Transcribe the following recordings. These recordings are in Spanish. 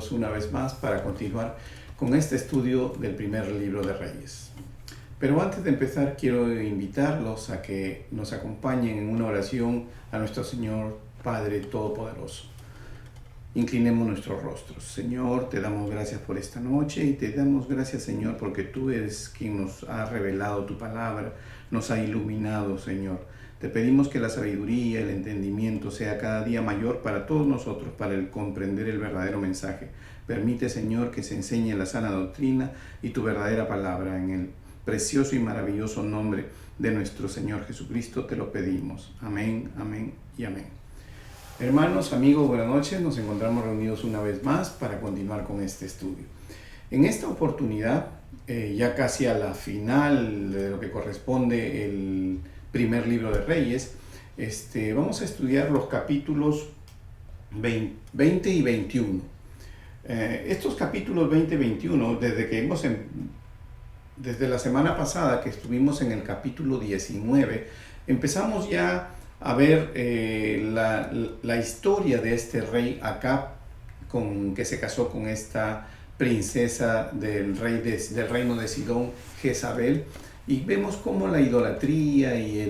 reunidos una vez más para continuar con este estudio del primer libro de Reyes. Pero antes de empezar, quiero invitarlos a que nos acompañen en una oración a nuestro Señor Padre Todopoderoso. Inclinemos nuestros rostros. Señor, te damos gracias por esta noche y te damos gracias, Señor, porque tú eres quien nos ha revelado tu palabra, nos ha iluminado, Señor. Te pedimos que la sabiduría, el entendimiento sea cada día mayor para todos nosotros, para el comprender el verdadero mensaje. Permite, Señor, que se enseñe la sana doctrina y tu verdadera palabra. En el precioso y maravilloso nombre de nuestro Señor Jesucristo te lo pedimos. Amén, amén y amén. Hermanos, amigos, buenas noches. Nos encontramos reunidos una vez más para continuar con este estudio. En esta oportunidad, ya casi a la final de lo que corresponde el primer libro de Reyes, vamos a estudiar los capítulos 20 y 21. Estos capítulos 20 y 21, desde la semana pasada que estuvimos en el capítulo 19, empezamos ya a ver la historia de este rey Acab, que se casó con esta princesa del reino de Sidón, Jezabel. Y vemos cómo la idolatría y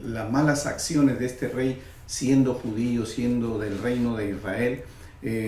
las malas acciones de este rey, siendo judío, siendo del reino de Israel,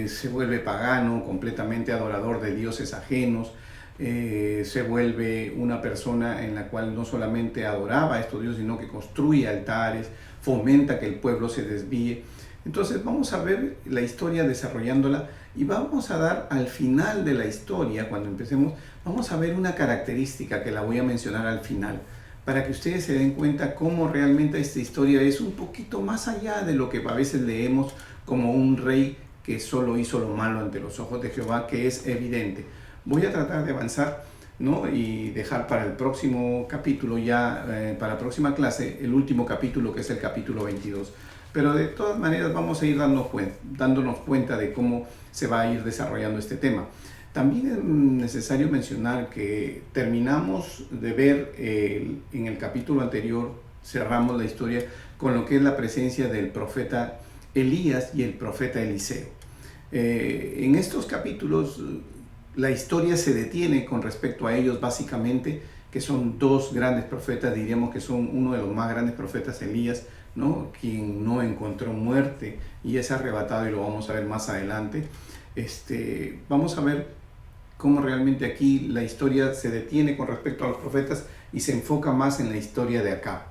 se vuelve pagano, completamente adorador de dioses ajenos, se vuelve una persona en la cual no solamente adoraba a estos dioses, sino que construye altares, fomenta que el pueblo se desvíe. Entonces vamos a ver la historia desarrollándola y vamos a dar al final de la historia, cuando empecemos, vamos a ver una característica que la voy a mencionar al final, para que ustedes se den cuenta cómo realmente esta historia es un poquito más allá de lo que a veces leemos como un rey que solo hizo lo malo ante los ojos de Jehová, que es evidente. Voy a tratar de avanzar, ¿no? Y dejar para el próximo capítulo, para la próxima clase, el último capítulo, que es el capítulo 22. Pero de todas maneras vamos a ir dándonos cuenta de cómo se va a ir desarrollando este tema. También es necesario mencionar que terminamos de ver en el capítulo anterior, cerramos la historia con lo que es la presencia del profeta Elías y el profeta Eliseo. En estos capítulos la historia se detiene con respecto a ellos básicamente, que son dos grandes profetas, diríamos que son uno de los más grandes profetas, Elías, ¿no? Quien no encontró muerte y es arrebatado, y lo vamos a ver más adelante. Vamos a ver cómo realmente aquí la historia se detiene con respecto a los profetas y se enfoca más en la historia de Acab.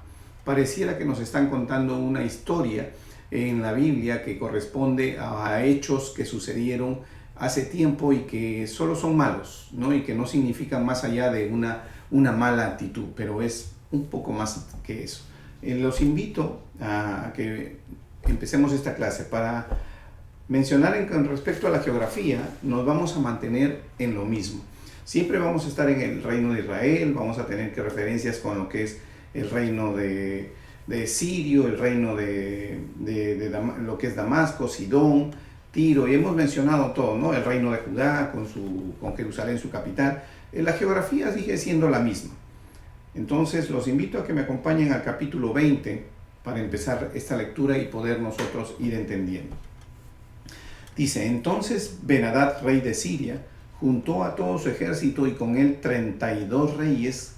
Pareciera que nos están contando una historia en la Biblia que corresponde a hechos que sucedieron hace tiempo y que solo son malos, ¿no? Y que no significan más allá de una mala actitud, pero es un poco más que eso. Los invito a que empecemos esta clase. Para mencionar con respecto a la geografía, nos vamos a mantener en lo mismo. Siempre vamos a estar en el reino de Israel, vamos a tener referencias con lo que es el reino de Sirio, el reino de lo que es Damasco, Sidón, Tiro, y hemos mencionado todo, ¿no? El reino de Judá con Jerusalén, su capital. La geografía sigue siendo la misma. Entonces los invito a que me acompañen al capítulo 20 para empezar esta lectura y poder nosotros ir entendiendo. Dice: entonces Ben-Hadad, rey de Siria, juntó a todo su ejército y con él 32 reyes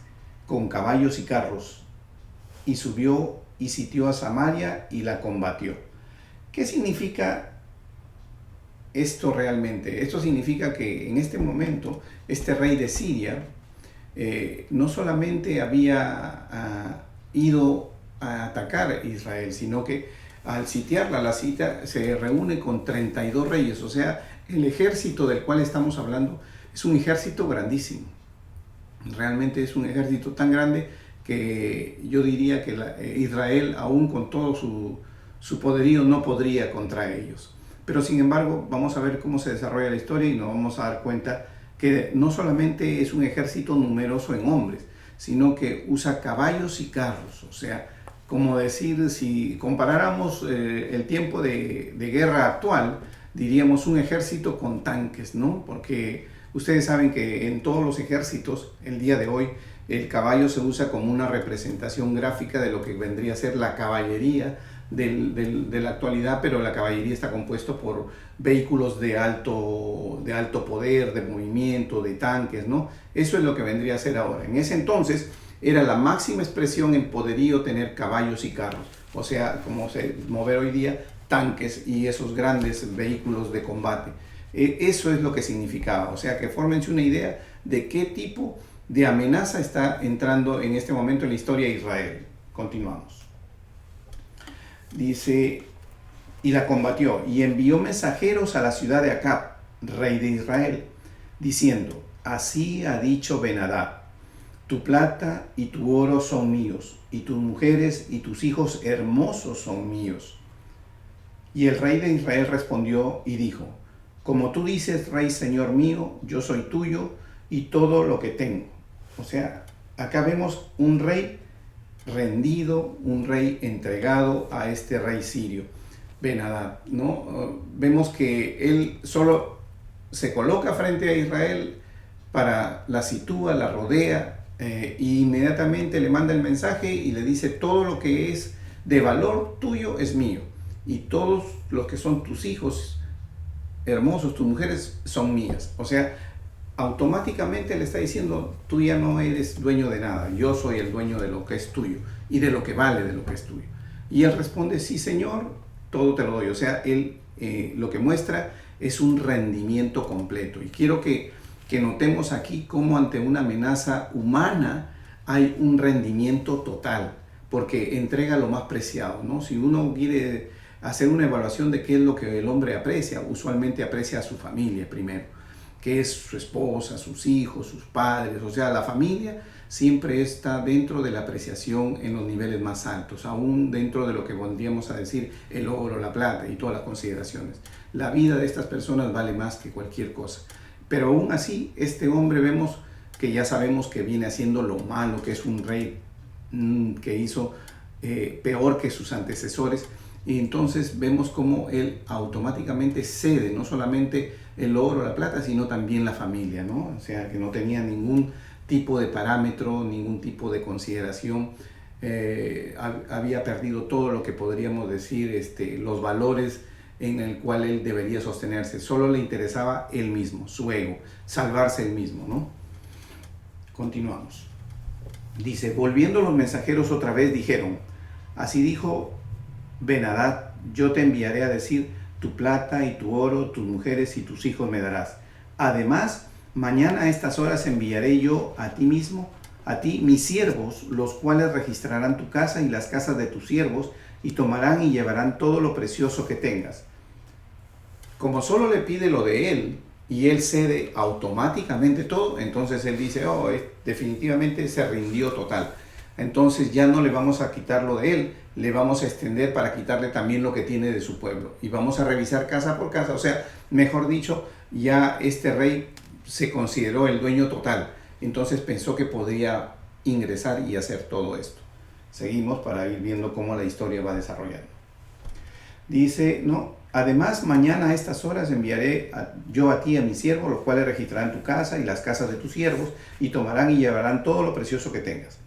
con caballos y carros, y subió y sitió a Samaria y la combatió. ¿Qué significa esto realmente? Esto significa que en este momento este rey de Siria no solamente había ido a atacar a Israel, sino que al sitiarla, la cita se reúne con 32 reyes. O sea, el ejército del cual estamos hablando es un ejército grandísimo. Realmente es un ejército tan grande que yo diría que Israel, aún con todo su poderío, no podría contra ellos. Pero sin embargo, vamos a ver cómo se desarrolla la historia y nos vamos a dar cuenta que no solamente es un ejército numeroso en hombres, sino que usa caballos y carros. O sea, como decir, si comparáramos el tiempo de guerra actual, diríamos un ejército con tanques, ¿no? Porque ustedes saben que en todos los ejércitos, el día de hoy, el caballo se usa como una representación gráfica de lo que vendría a ser la caballería de la actualidad, pero la caballería está compuesto por vehículos de alto poder, de movimiento, de tanques, ¿no? Eso es lo que vendría a ser ahora. En ese entonces era la máxima expresión en poderío tener caballos y carros, o sea, como se mover hoy día tanques y esos grandes vehículos de combate. Eso es lo que significaba, o sea, que fórmense una idea de qué tipo de amenaza está entrando en este momento en la historia de Israel. Continuamos. Dice, y la combatió, y envió mensajeros a la ciudad de Acab, rey de Israel, diciendo, así ha dicho Ben-Hadad, tu plata y tu oro son míos, y tus mujeres y tus hijos hermosos son míos. Y el rey de Israel respondió y dijo, como tú dices, rey señor mío, yo soy tuyo y todo lo que tengo. O sea, acá vemos un rey rendido, un rey entregado a este rey sirio, Ben-Hadad, ¿no? Vemos que él solo se coloca frente a Israel, la sitúa, la rodea, e inmediatamente le manda el mensaje y le dice, todo lo que es de valor tuyo es mío, y todos los que son tus hijos hermosos, tus mujeres, son mías. O sea, automáticamente le está diciendo, tú ya no eres dueño de nada, yo soy el dueño de lo que es tuyo y de lo que vale de lo que es tuyo. Y él responde, sí señor, todo te lo doy. O sea, él lo que muestra es un rendimiento completo. Y quiero que notemos aquí cómo ante una amenaza humana hay un rendimiento total, porque entrega lo más preciado, ¿no? Si uno quiere hacer una evaluación de qué es lo que el hombre aprecia, usualmente aprecia a su familia primero, que es su esposa, sus hijos, sus padres. O sea, la familia siempre está dentro de la apreciación en los niveles más altos, aún dentro de lo que podríamos a decir el oro, la plata y todas las consideraciones. La vida de estas personas vale más que cualquier cosa. Pero aún así, este hombre vemos que ya sabemos que viene haciendo lo malo, que es un rey que hizo peor que sus antecesores. Y entonces vemos cómo él automáticamente cede no solamente el oro, la plata, sino también la familia, ¿no? O sea, que no tenía ningún tipo de parámetro, ningún tipo de consideración. Había perdido todo lo que podríamos decir, los valores en el cual él debería sostenerse. Solo le interesaba él mismo, su ego, salvarse él mismo, ¿no? Continuamos. Dice, volviendo los mensajeros otra vez, dijeron, así dijo Ben-Hadad, yo te enviaré a decir, tu plata y tu oro, tus mujeres y tus hijos me darás. Además, mañana a estas horas enviaré yo a ti mismo, a ti, mis siervos, los cuales registrarán tu casa y las casas de tus siervos, y tomarán y llevarán todo lo precioso que tengas. Como solo le pide lo de él, y él cede automáticamente todo, entonces él dice, definitivamente se rindió total. Entonces ya no le vamos a quitar lo de él, le vamos a extender para quitarle también lo que tiene de su pueblo. Y vamos a revisar casa por casa. O sea, mejor dicho, ya este rey se consideró el dueño total. Entonces pensó que podía ingresar y hacer todo esto. Seguimos para ir viendo cómo la historia va desarrollando. Dice, no, además mañana a estas horas enviaré yo a ti a mis siervos, los cuales registrarán tu casa y las casas de tus siervos, y tomarán y llevarán todo lo precioso que tengas.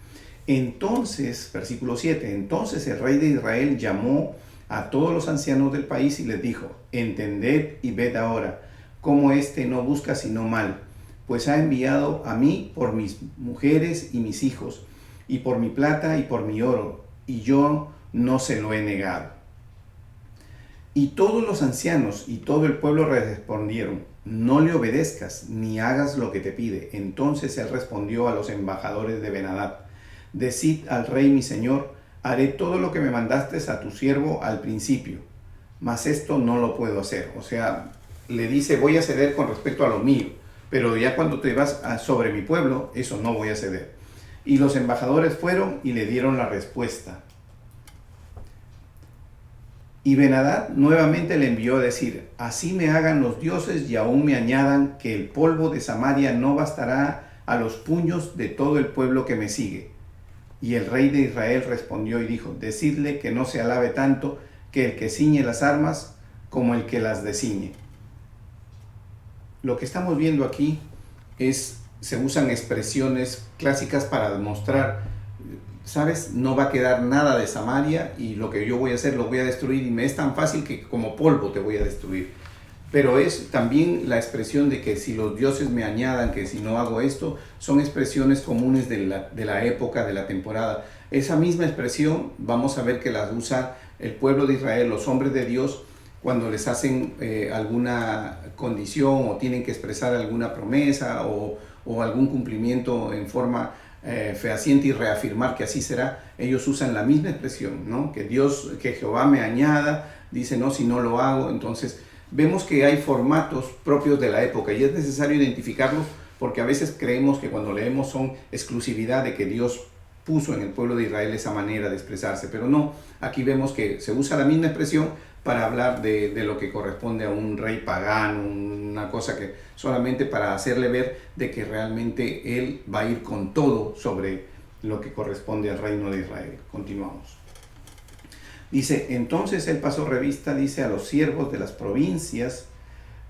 Entonces, versículo 7, entonces el rey de Israel llamó a todos los ancianos del país y les dijo, entended y ved ahora cómo éste no busca sino mal, pues ha enviado a mí por mis mujeres y mis hijos, y por mi plata y por mi oro, y yo no se lo he negado. Y todos los ancianos y todo el pueblo respondieron, no le obedezcas ni hagas lo que te pide. Entonces él respondió a los embajadores de Ben-Hadad, decid al rey mi señor, haré todo lo que me mandaste a tu siervo al principio, mas esto no lo puedo hacer. O sea, le dice, voy a ceder con respecto a lo mío, pero ya cuando te vas sobre mi pueblo, eso no voy a ceder. Y los embajadores fueron y le dieron la respuesta. Y Ben-Hadad nuevamente le envió a decir, así me hagan los dioses y aún me añadan que el polvo de Samaria no bastará a los puños de todo el pueblo que me sigue. Y el rey de Israel respondió y dijo, decidle que no se alabe tanto que el que ciñe las armas como el que las desciñe. Lo que estamos viendo aquí se usan expresiones clásicas para demostrar ¿sabes? No va a quedar nada de Samaria y lo que yo voy a hacer lo voy a destruir y me es tan fácil que como polvo te voy a destruir. Pero es también la expresión de que si los dioses me añadan, que si no hago esto, son expresiones comunes de la época, de la temporada. Esa misma expresión vamos a ver que las usa el pueblo de Israel, los hombres de Dios, cuando les hacen alguna condición o tienen que expresar alguna promesa o algún cumplimiento en forma fehaciente y reafirmar que así será. Ellos usan la misma expresión, ¿no? Que Dios, que Jehová me añada, dice, no, si no lo hago. Entonces vemos que hay formatos propios de la época y es necesario identificarlos, porque a veces creemos que cuando leemos son exclusividad de que Dios puso en el pueblo de Israel esa manera de expresarse, pero no, aquí vemos que se usa la misma expresión para hablar de lo que corresponde a un rey pagano, una cosa que solamente para hacerle ver de que realmente él va a ir con todo sobre lo que corresponde al reino de Israel. Continuamos. Dice, entonces él pasó revista, dice, a los siervos de las provincias,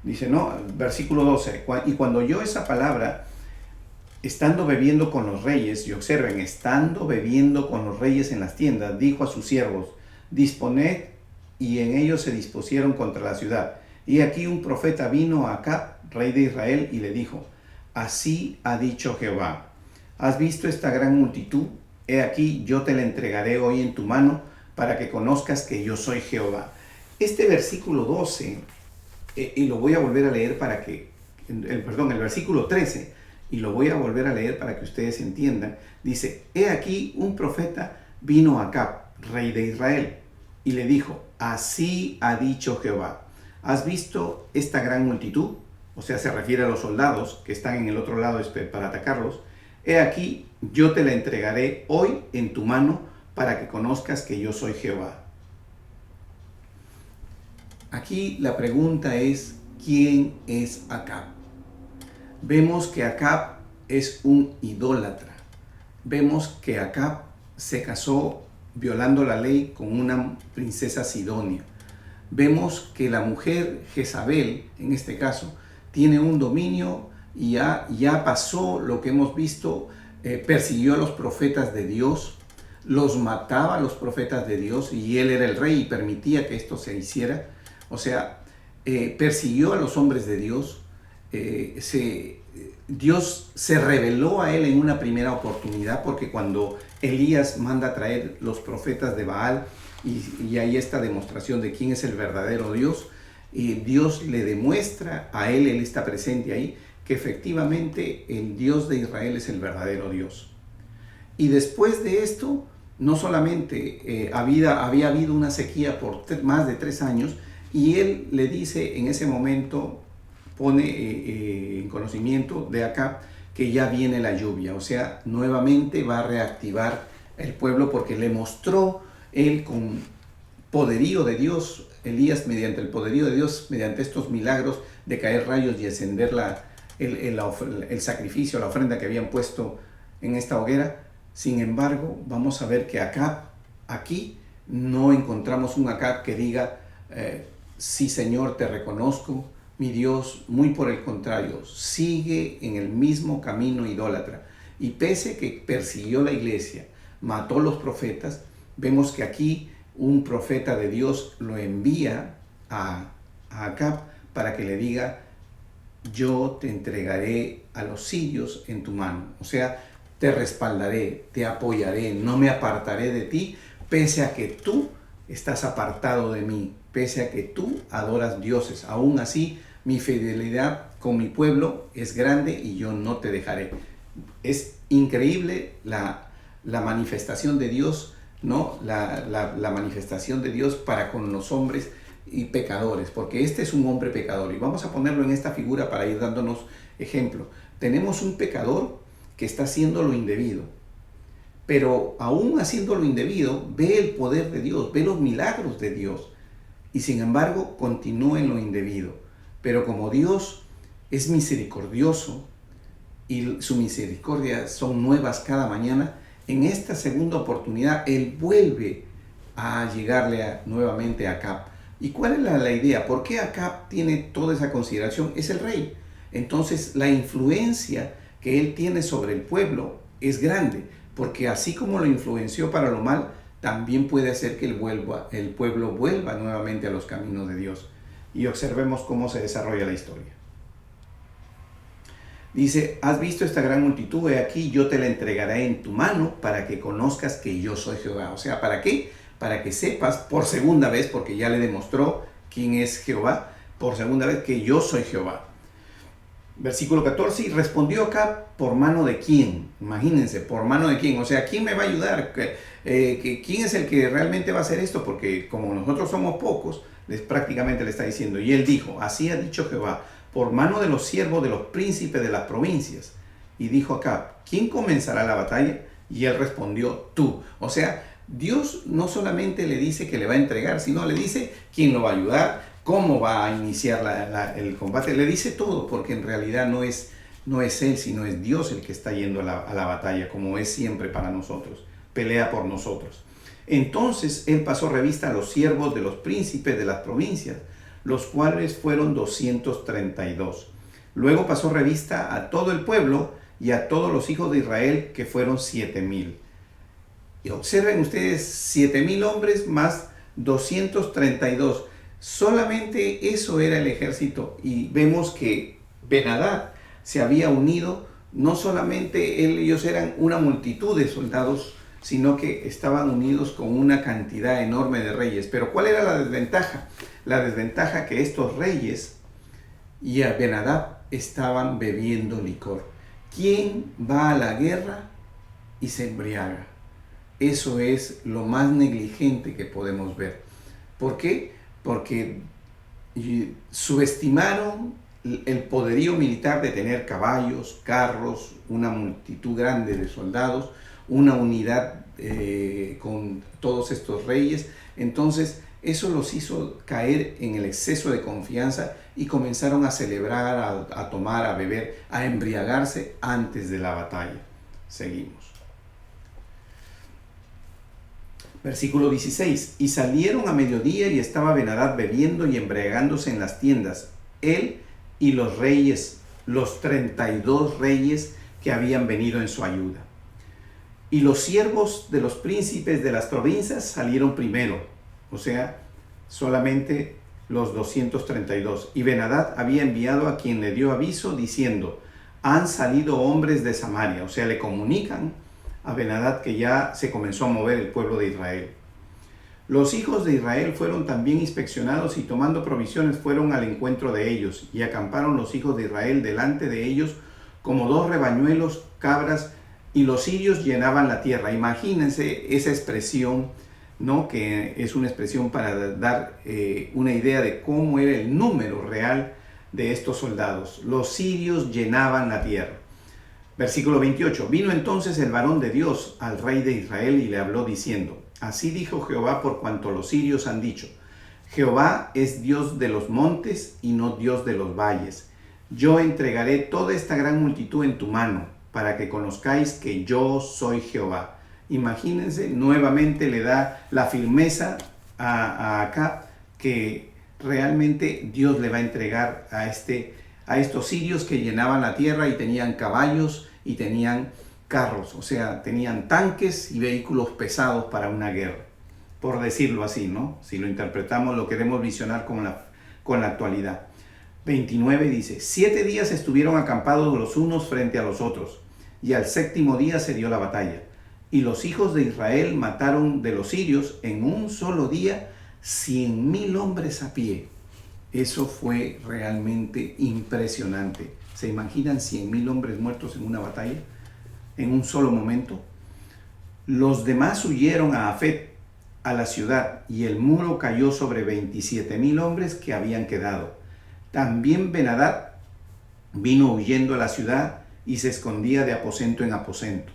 dice, no, versículo 12, y cuando oyó esa palabra, estando bebiendo con los reyes, y observen, estando bebiendo con los reyes en las tiendas, dijo a sus siervos, disponed, y en ellos se dispusieron contra la ciudad. Y aquí un profeta vino a Acab, rey de Israel, y le dijo, así ha dicho Jehová, ¿has visto esta gran multitud? He aquí, yo te la entregaré hoy en tu mano, para que conozcas que yo soy Jehová. Este versículo 12, y lo voy a volver a leer para que, el versículo 13, y lo voy a volver a leer para que ustedes entiendan, dice, he aquí un profeta vino a Acab, rey de Israel, y le dijo, así ha dicho Jehová, ¿has visto esta gran multitud? O sea, se refiere a los soldados que están en el otro lado para atacarlos. He aquí, yo te la entregaré hoy en tu mano, para que conozcas que yo soy Jehová. Aquí la pregunta es, ¿quién es Acab? Vemos que Acab es un idólatra. Vemos que Acab se casó violando la ley con una princesa sidonia. Vemos que la mujer Jezabel, en este caso, tiene un dominio y ya pasó lo que hemos visto, persiguió a los profetas de Dios, los mataba a los profetas de Dios y él era el rey y permitía que esto se hiciera. O sea, persiguió a los hombres de Dios. Dios se reveló a él en una primera oportunidad, porque cuando Elías manda a traer los profetas de Baal y hay esta demostración de quién es el verdadero Dios, Dios le demuestra a él está presente ahí, que efectivamente el Dios de Israel es el verdadero Dios. Y después de esto, no solamente había habido una sequía por más de 3 años, y él le dice en ese momento, pone en conocimiento de Acab que ya viene la lluvia, o sea, nuevamente va a reactivar el pueblo, porque le mostró él con poderío de Dios, Elías mediante el poderío de Dios, mediante estos milagros de caer rayos y encender el sacrificio, la ofrenda que habían puesto en esta hoguera. Sin embargo, vamos a ver que Acab, aquí no encontramos un Acab que diga, sí Señor, te reconozco, mi Dios. Muy por el contrario, sigue en el mismo camino idólatra. Y pese que persiguió la iglesia, mató los profetas, vemos que aquí un profeta de Dios lo envía a Acab para que le diga, yo te entregaré a los sirios en tu mano. O sea, te respaldaré, te apoyaré, no me apartaré de ti, pese a que tú estás apartado de mí, pese a que tú adoras dioses. Aún así, mi fidelidad con mi pueblo es grande y yo no te dejaré. Es increíble la manifestación de Dios, ¿no? La manifestación de Dios para con los hombres y pecadores, porque este es un hombre pecador. Y vamos a ponerlo en esta figura para ir dándonos ejemplo. Tenemos un pecador que está haciendo lo indebido, pero aún haciendo lo indebido, ve el poder de Dios, ve los milagros de Dios, y sin embargo continúa en lo indebido. Pero como Dios es misericordioso y su misericordia son nuevas cada mañana, en esta segunda oportunidad Él vuelve a llegarle nuevamente a Acab. ¿Y cuál es la idea? ¿Por qué Acab tiene toda esa consideración? Es el rey. Entonces la influencia que él tiene sobre el pueblo es grande, porque así como lo influenció para lo mal, también puede hacer que el pueblo vuelva nuevamente a los caminos de Dios. Y observemos cómo se desarrolla la historia. Dice, has visto esta gran multitud, he aquí, yo te la entregaré en tu mano para que conozcas que yo soy Jehová. O sea, ¿para qué? Para que sepas por segunda vez, porque ya le demostró quién es Jehová, por segunda vez que yo soy Jehová. Versículo 14, y respondió Acab, ¿por mano de quién? Imagínense, ¿por mano de quién? O sea, ¿quién me va a ayudar? ¿Quién es el que realmente va a hacer esto? Porque como nosotros somos pocos, prácticamente le está diciendo. Y él dijo, así ha dicho Jehová, por mano de los siervos de los príncipes de las provincias. Y dijo Acab, ¿quién comenzará la batalla? Y él respondió, tú. O sea, Dios no solamente le dice que le va a entregar, sino le dice quién lo va a ayudar, cómo va a iniciar el combate. Le dice todo, porque en realidad no es él, sino es Dios el que está yendo a la batalla, como es siempre para nosotros. Pelea por nosotros. Entonces él pasó revista a los siervos de los príncipes de las provincias, los cuales fueron 232. Luego pasó revista a todo el pueblo y a todos los hijos de Israel, que fueron 7,000. Y observen ustedes, 7,000 hombres más 232. Solamente eso era el ejército. Y vemos que Ben-Hadad se había unido. No solamente ellos eran una multitud de soldados, sino que estaban unidos con una cantidad enorme de reyes. Pero ¿cuál era la desventaja? La desventaja que estos reyes y a Ben-Hadad estaban bebiendo licor. ¿Quién va a la guerra y se embriaga? Eso es lo más negligente que podemos ver. ¿Por qué? Porque subestimaron el poderío militar de tener caballos, carros, una multitud grande de soldados, una unidad con todos estos reyes. Entonces eso los hizo caer en el exceso de confianza y comenzaron a celebrar, a tomar, a beber, a embriagarse antes de la batalla. Seguimos. Versículo 16. Y salieron a mediodía y estaba Ben-Hadad bebiendo y embriagándose en las tiendas, él y los reyes, los 32 reyes que habían venido en su ayuda. Y los siervos de los príncipes de las provincias salieron primero, o sea, solamente los 232. Y Ben-Hadad había enviado a quien le dio aviso diciendo, han salido hombres de Samaria, o sea, le comunican a Ben-Hadad que ya se comenzó a mover el pueblo de Israel. Los hijos de Israel fueron también inspeccionados y tomando provisiones fueron al encuentro de ellos, y acamparon los hijos de Israel delante de ellos como 2 rebañuelos, cabras, y los sirios llenaban la tierra. Imagínense esa expresión, ¿no? Que es una expresión para dar una idea de cómo era el número real de estos soldados. Los sirios llenaban la tierra. Versículo 28. Vino entonces el varón de Dios al rey de Israel y le habló diciendo, así dijo Jehová por cuanto los sirios han dicho, Jehová es Dios de los montes y no Dios de los valles. Yo entregaré toda esta gran multitud en tu mano, para que conozcáis que yo soy Jehová. Imagínense, nuevamente le da la firmeza a Acab que realmente Dios le va a entregar a estos sirios que llenaban la tierra y tenían caballos y tenían carros, o sea, tenían tanques y vehículos pesados para una guerra, por decirlo así, ¿no? Si lo interpretamos, lo queremos visionar con la actualidad. 29 dice, 7 días estuvieron acampados los unos frente a los otros, y al 7º día se dio la batalla. Y los hijos de Israel mataron de los sirios en un solo día 100,000 hombres a pie. Eso fue realmente impresionante. ¿Se imaginan 100,000 hombres muertos en una batalla? En un solo momento. Los demás huyeron a Afet, a la ciudad, y el muro cayó sobre 27,000 hombres que habían quedado. También Ben-Hadad vino huyendo a la ciudad y se escondía de aposento en aposento.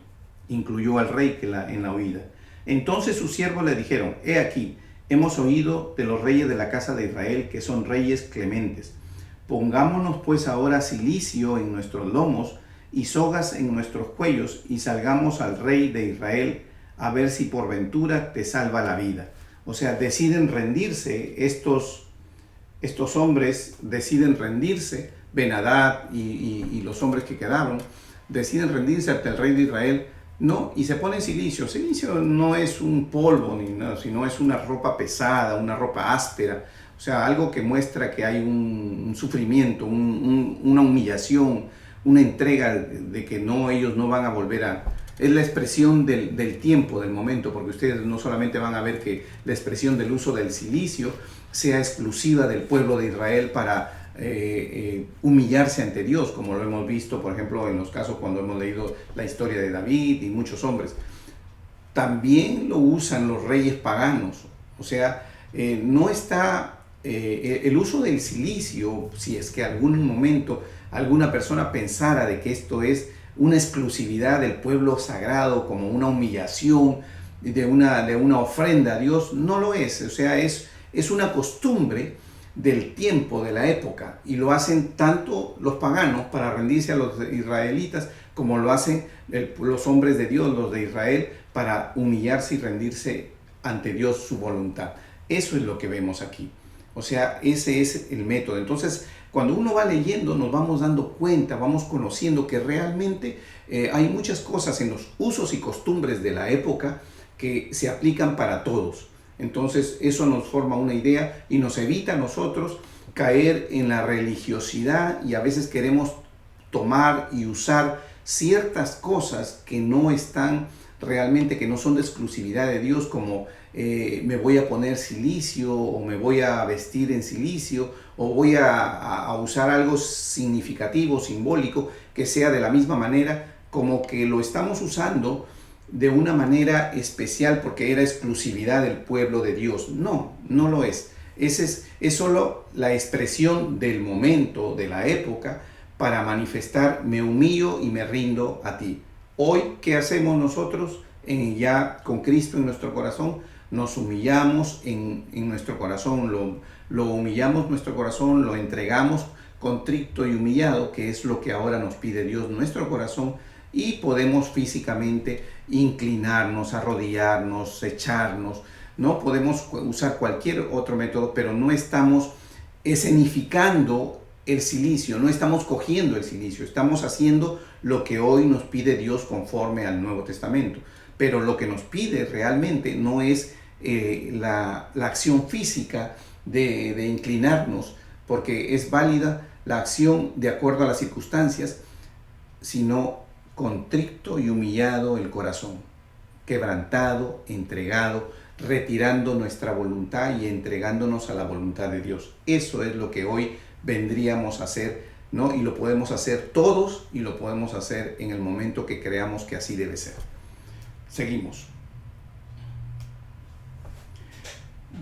Incluyó al rey en la huida. Entonces sus siervos le dijeron, he aquí, hemos oído de los reyes de la casa de Israel que son reyes clementes. Pongámonos pues ahora cilicio en nuestros lomos y sogas en nuestros cuellos y salgamos al rey de Israel a ver si por ventura te salva la vida. O sea, deciden rendirse estos hombres, deciden rendirse, Ben-Hadad y los hombres que quedaron, deciden rendirse ante el rey de Israel ¿no? Y se pone silicio. Silicio no es un polvo ni nada, sino es una ropa pesada, una ropa áspera, o sea, algo que muestra que hay un sufrimiento, una humillación, una entrega de que no, ellos no van a volver a... Es la expresión del tiempo, del momento, porque ustedes no solamente van a ver que la expresión del uso del silicio sea exclusiva del pueblo de Israel para humillarse ante Dios, como lo hemos visto, por ejemplo, en los casos cuando hemos leído la historia de David y muchos hombres. También lo usan los reyes paganos, o sea, no está el uso del silicio, si es que algún momento alguna persona pensara de que esto es una exclusividad del pueblo sagrado, como una humillación de una ofrenda a Dios, no lo es, o sea, es una costumbre del tiempo, de la época, y lo hacen tanto los paganos para rendirse a los israelitas, como lo hacen los hombres de Dios, los de Israel, para humillarse y rendirse ante Dios, su voluntad. Eso es lo que vemos aquí. O sea, ese es el método. Entonces, cuando uno va leyendo, nos vamos dando cuenta, vamos conociendo que realmente hay muchas cosas en los usos y costumbres de la época que se aplican para todos. Entonces eso nos forma una idea y nos evita a nosotros caer en la religiosidad, y a veces queremos tomar y usar ciertas cosas que no están realmente, que no son de exclusividad de Dios, como me voy a poner silicio, o me voy a vestir en silicio, o voy a usar algo significativo, simbólico, que sea de la misma manera, como que lo estamos usando de una manera especial porque era exclusividad del pueblo de Dios. No, no lo es. Es solo la expresión del momento, de la época, para manifestar: me humillo y me rindo a ti. Hoy, ¿qué hacemos nosotros ya con Cristo en nuestro corazón? Nos humillamos en nuestro corazón, lo humillamos nuestro corazón, lo entregamos contrito y humillado, que es lo que ahora nos pide Dios, nuestro corazón, y podemos físicamente inclinarnos, arrodillarnos, echarnos, ¿no? Podemos usar cualquier otro método, pero no estamos escenificando el silicio, no estamos cogiendo el silicio, estamos haciendo lo que hoy nos pide Dios conforme al Nuevo Testamento. Pero lo que nos pide realmente no es la acción física de inclinarnos, porque es válida la acción de acuerdo a las circunstancias, sino contrito y humillado el corazón, quebrantado, entregado, retirando nuestra voluntad y entregándonos a la voluntad de Dios. Eso es lo que hoy vendríamos a hacer, ¿no? Y lo podemos hacer todos, y lo podemos hacer en el momento que creamos que así debe ser. Seguimos.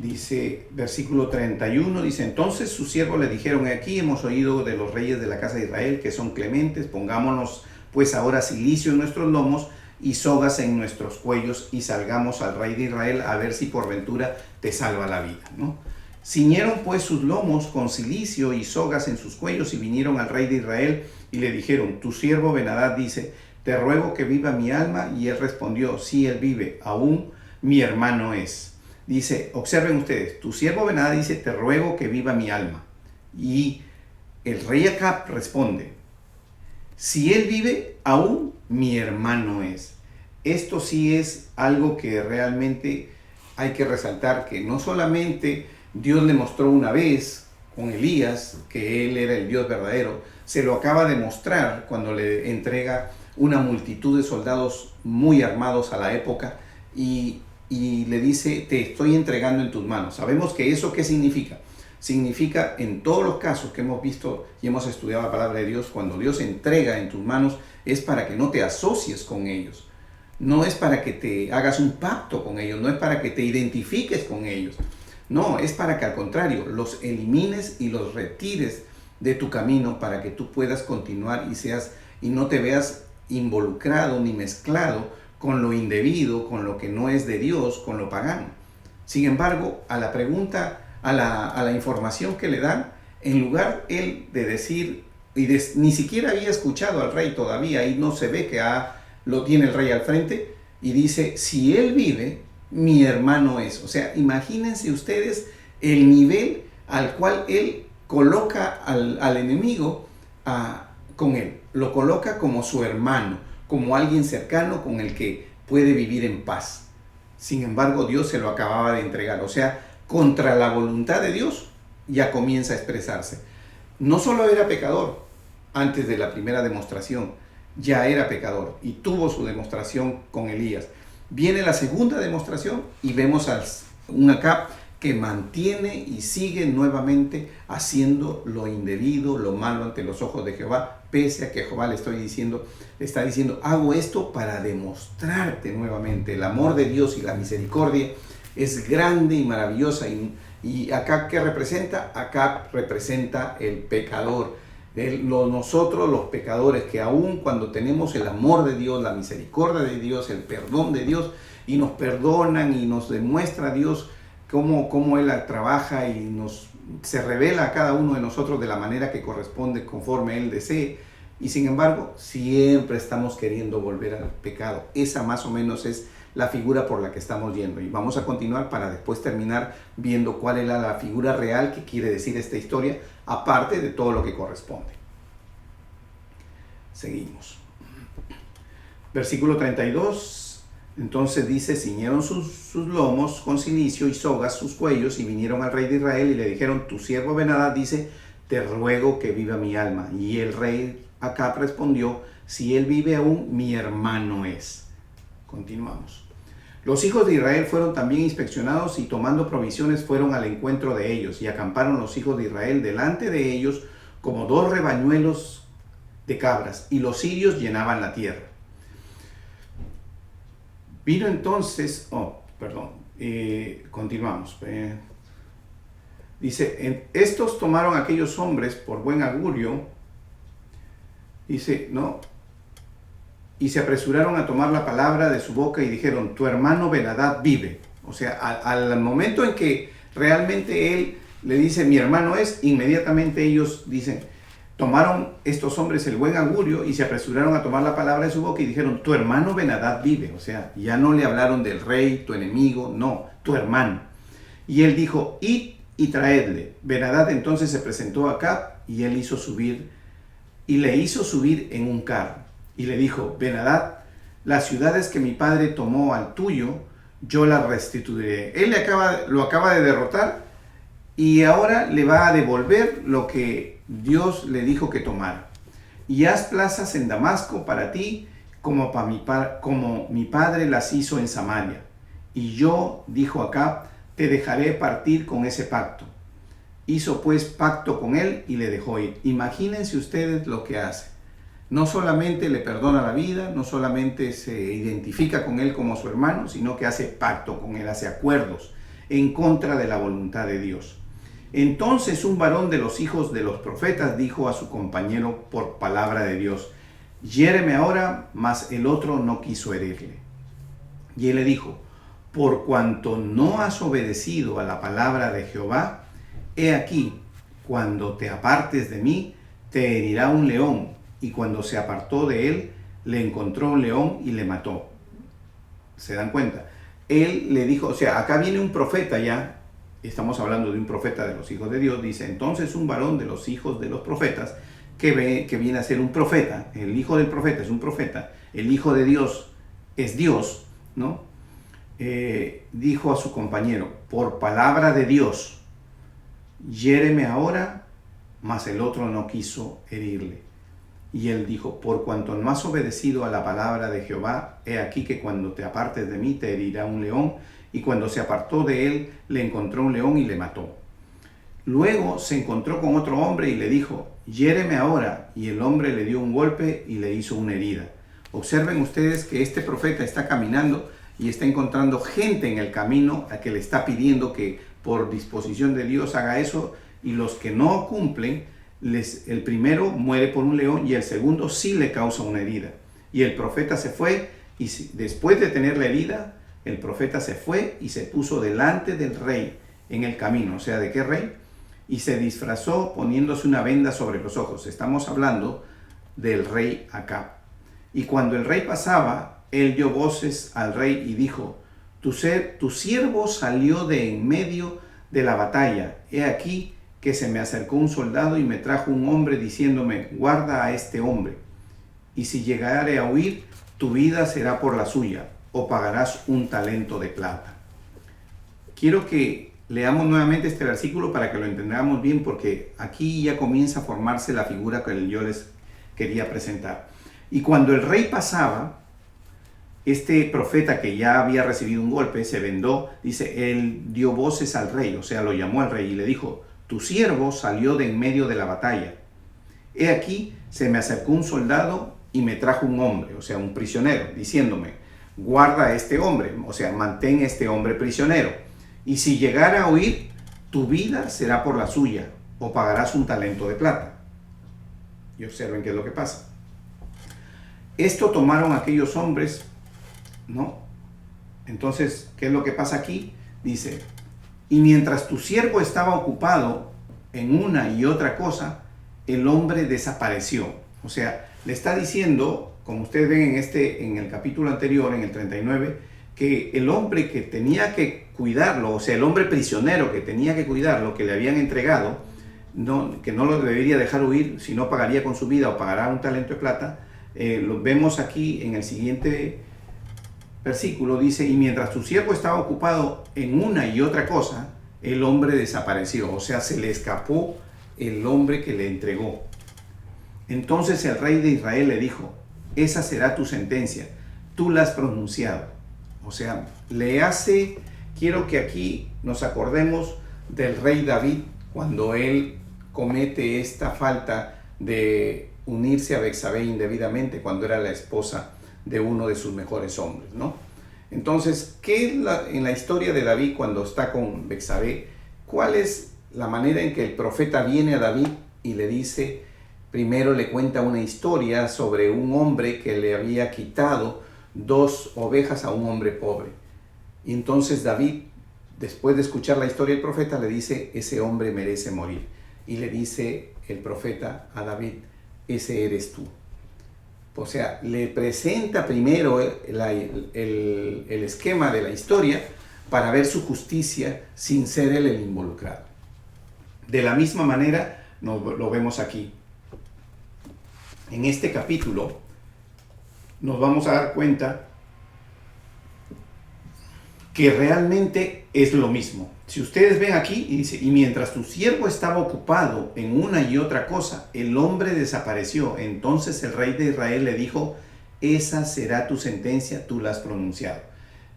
Dice, versículo 31, dice: entonces sus siervos le dijeron: aquí hemos oído de los reyes de la casa de Israel que son clementes, pongámonos pues ahora silicio en nuestros lomos y sogas en nuestros cuellos, y salgamos al rey de Israel a ver si por ventura te salva la vida, ¿no? Ciñeron pues sus lomos con silicio y sogas en sus cuellos, y vinieron al rey de Israel y le dijeron: tu siervo Ben-Hadad dice: te ruego que viva mi alma. Y él respondió: si él vive, aún mi hermano es. Dice, observen ustedes, tu siervo Ben-Hadad dice: te ruego que viva mi alma. Y el rey Acab responde: si él vive, aún mi hermano es. Esto sí es algo que realmente hay que resaltar, que no solamente Dios le mostró una vez con Elías que él era el Dios verdadero, se lo acaba de mostrar cuando le entrega una multitud de soldados muy armados a la época, y le dice: te estoy entregando en tus manos. Sabemos que eso, ¿qué significa? Significa, en todos los casos que hemos visto y hemos estudiado la palabra de Dios, cuando Dios entrega en tus manos, es para que no te asocies con ellos, no es para que te hagas un pacto con ellos, no es para que te identifiques con ellos, no, es para que al contrario los elimines y los retires de tu camino, para que tú puedas continuar y no te veas involucrado ni mezclado con lo indebido, con lo que no es de Dios, con lo pagano. Sin embargo, a la pregunta, a la información que le dan, en lugar él de decir, ni siquiera había escuchado al rey todavía, ahí no se ve que lo tiene el rey al frente, y dice: si él vive, mi hermano es. O sea, imagínense ustedes el nivel al cual él coloca al enemigo con él, lo coloca como su hermano, como alguien cercano con el que puede vivir en paz. Sin embargo, Dios se lo acababa de entregar. O sea, contra la voluntad de Dios ya comienza a expresarse. No solo era pecador antes de la primera demostración, ya era pecador y tuvo su demostración con Elías. Viene la segunda demostración y vemos a un Acab que mantiene y sigue nuevamente haciendo lo indebido, lo malo ante los ojos de Jehová, pese a que Jehová le está diciendo, hago esto para demostrarte nuevamente. El amor de Dios y la misericordia es grande y maravillosa. Y Acab, ¿qué representa? Acab representa el pecador. Nosotros los pecadores, que aun cuando tenemos el amor de Dios, la misericordia de Dios, el perdón de Dios, y nos perdonan y nos demuestra Dios cómo Él trabaja y se revela a cada uno de nosotros de la manera que corresponde conforme Él desee, y sin embargo siempre estamos queriendo volver al pecado. Esa más o menos es la figura por la que estamos yendo, y vamos a continuar para después terminar viendo cuál es la figura real que quiere decir esta historia, aparte de todo lo que corresponde. Seguimos. Versículo 32. Entonces dice, ciñeron sus lomos con cilicio y sogas sus cuellos, y vinieron al rey de Israel y le dijeron, tu siervo Ben-Hadad dice, te ruego que viva mi alma. Y el rey Acab respondió, si él vive aún, mi hermano es. Continuamos. Los hijos de Israel fueron también inspeccionados, y tomando provisiones fueron al encuentro de ellos, y acamparon los hijos de Israel delante de ellos como 2 rebañuelos de cabras, y los sirios llenaban la tierra. Vino entonces, continuamos. Dice, estos tomaron a aquellos hombres por buen augurio, dice, no, y se apresuraron a tomar la palabra de su boca y dijeron, tu hermano Ben-Hadad vive. O sea, al momento en que realmente él le dice, mi hermano es, inmediatamente ellos dicen, tomaron estos hombres el buen augurio y se apresuraron a tomar la palabra de su boca y dijeron, tu hermano Ben-Hadad vive. O sea, ya no le hablaron del rey, tu enemigo, no, tu hermano. Y él dijo, id y traedle. Ben-Hadad entonces se presentó a Acab, y él le hizo subir en un carro. Y le dijo, Ben-Hadad, las ciudades que mi padre tomó al tuyo, yo las restituiré. Él lo acaba de derrotar, y ahora le va a devolver lo que Dios le dijo que tomara. Y haz plazas en Damasco para ti, como mi padre las hizo en Samaria. Y yo, dijo Acab, te dejaré partir con ese pacto. Hizo pues pacto con él y le dejó ir. Imagínense ustedes lo que hace. No solamente le perdona la vida, no solamente se identifica con él como su hermano, sino que hace pacto con él, hace acuerdos en contra de la voluntad de Dios. Entonces un varón de los hijos de los profetas dijo a su compañero por palabra de Dios, hiéreme ahora, mas el otro no quiso herirle. Y él le dijo, por cuanto no has obedecido a la palabra de Jehová, he aquí, cuando te apartes de mí, te herirá un león. Y cuando se apartó de él, le encontró un león y le mató. ¿Se dan cuenta? Él le dijo, o sea, acá viene un profeta ya, estamos hablando de un profeta de los hijos de Dios, dice, entonces un varón de los hijos de los profetas, que viene a ser un profeta, el hijo del profeta es un profeta, el hijo de Dios es Dios, ¿no? Dijo a su compañero, por palabra de Dios, hiéreme ahora, mas el otro no quiso herirle. Y él dijo, por cuanto no has obedecido a la palabra de Jehová, he aquí que cuando te apartes de mí te herirá un león. Y cuando se apartó de él, le encontró un león y le mató. Luego se encontró con otro hombre y le dijo, hiéreme ahora. Y el hombre le dio un golpe y le hizo una herida. Observen ustedes que este profeta está caminando y está encontrando gente en el camino a que le está pidiendo que por disposición de Dios haga eso, y los que no cumplen, el primero muere por un león y el segundo sí le causa una herida. Y el profeta se fue, y después de tener la herida, el profeta se fue y se puso delante del rey en el camino. O sea, ¿de qué rey? Y se disfrazó poniéndose una venda sobre los ojos. Estamos hablando del rey Acab. Y cuando el rey pasaba, él dio voces al rey y dijo, tu siervo salió de en medio de la batalla. He aquí que se me acercó un soldado y me trajo un hombre diciéndome, guarda a este hombre. y si llegare a huir, tu vida será por la suya, o pagarás un talento de plata. Quiero que leamos nuevamente este versículo para que lo entendamos bien, porque aquí ya comienza a formarse la figura que yo les quería presentar. Y cuando el rey pasaba, este profeta que ya había recibido un golpe, se vendó, dice, él dio voces al rey, o sea, lo llamó al rey y le dijo, tu siervo salió de en medio de la batalla. He aquí, se me acercó un soldado y me trajo un hombre, o sea, un prisionero, diciéndome, guarda a este hombre, o sea, mantén a este hombre prisionero. Y si llegara a huir, tu vida será por la suya, o pagarás un talento de plata. Y observen qué es lo que pasa. Esto tomaron aquellos hombres, ¿no? Entonces, ¿qué es lo que pasa aquí? Dice, y mientras tu siervo estaba ocupado en una y otra cosa, el hombre desapareció. O sea, le está diciendo, como ustedes ven en el capítulo anterior, en el 39, que el hombre que tenía que cuidarlo, o sea, el hombre prisionero que tenía que cuidarlo, que le habían entregado, que no lo debería dejar huir, si no pagaría con su vida o pagará un talento de plata, lo vemos aquí en el siguiente versículo, dice, y mientras tu siervo estaba ocupado en una y otra cosa, el hombre desapareció, o sea, se le escapó el hombre que le entregó. Entonces el rey de Israel le dijo, esa será tu sentencia, tú la has pronunciado. O sea, quiero que aquí nos acordemos del rey David cuando él comete esta falta de unirse a Betsabé indebidamente cuando era la esposa de uno de sus mejores hombres, ¿no? Entonces, ¿qué es en la historia de David cuando está con Betsabé? ¿Cuál es la manera en que el profeta viene a David y le dice, primero le cuenta una historia sobre un hombre que le había quitado 2 ovejas a un hombre pobre? Y entonces David, después de escuchar la historia del profeta, le dice, ese hombre merece morir. Y le dice el profeta a David, ese eres tú. O sea, le presenta primero el esquema de la historia para ver su justicia sin ser él el involucrado. De la misma manera lo vemos aquí. En este capítulo nos vamos a dar cuenta que realmente es lo mismo. Si ustedes ven aquí, y dice, y mientras tu siervo estaba ocupado en una y otra cosa, el hombre desapareció. Entonces el rey de Israel le dijo, esa será tu sentencia, tú la has pronunciado.